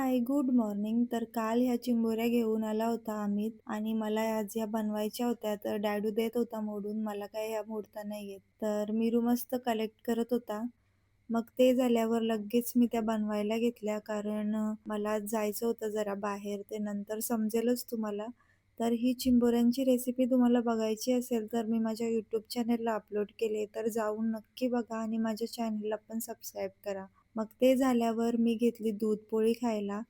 हाय, good morning. तर काल ह्या चिंबोऱ्या घेऊन आला होता अमित आणि मला आज ह्या बनवायच्या होत्या. तर डॅडू देत होता मोडून. मला काही ह्या मोडता नाही येत. तर मीरू मस्त कलेक्ट करत होता. मग ते झाल्यावर लगेच मी त्या बनवायला घेतल्या कारण मला आज जायचं होतं जरा बाहेर. ते नंतर समजेलच तुम्हाला. तर ही चिंबोऱ्यांची रेसिपी तुम्हाला बघायची असेल तर मी माझ्या यूट्यूब चॅनलला अपलोड केली तर जाऊन नक्की बघा आणि माझ्या चॅनलला पण सबस्क्राईब करा. मग ते झाल्यावर मी घेतली दूध पोळी खायला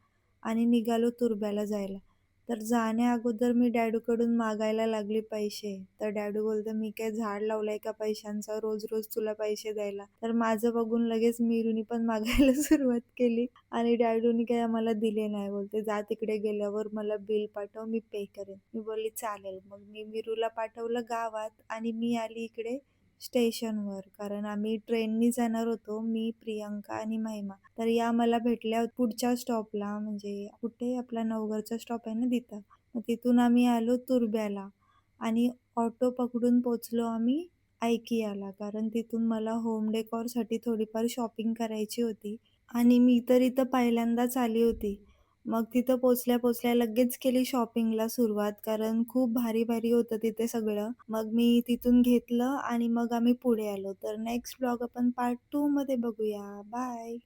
आणि निघालो तुरब्याला जायला. तर जाण्याअगोदर मी डॅडूकडून मागायला लागली पैसे. तर डॅडू बोलतो, "मी काय झाड लावलंय का पैशांचा रोज-रोज तुला पैसे द्यायला?" तर माझं बघून लगेच मीरूनी पण मागायला सुरुवात केली आणि डॅडूनी काही आम्हाला दिले नाही. बोलते, "जा तिकडे गेल्यावर मला बिल पाठव, मी पे करेन." मी बोलली, "चालेल." मग मी मीरूला पाठवलं गावात आणि मी आली इकडे स्टेशनवर. कारण आम्ही ट्रेननी जाणार होतो, मी, प्रियंका आणि महिमा. तर या मला भेटल्या पुढच्या स्टॉपला म्हणजे कुठे आपला नवघरचा स्टॉप आहे ना तिथं. मग तिथून आम्ही आलो तुर्ब्याला आणि ऑटो पकडून पोहोचलो आम्ही IKEAला. कारण तिथून मला होम डेकॉरसाठी थोडीफार शॉपिंग करायची होती आणि मी तर इथं पहिल्यांदाच आली होती. मग तिथं पोहोचल्या-पोहोचल्या लगेच केली शॉपिंगला सुरुवात, कारण खूप भारी-भारी होतं तिथे सगळं. मग मी तिथून घेतलं आणि मग आम्ही पुढे आलो. तर नेक्स्ट ब्लॉग आपण पार्ट 2 मध्ये बघूया. बाय.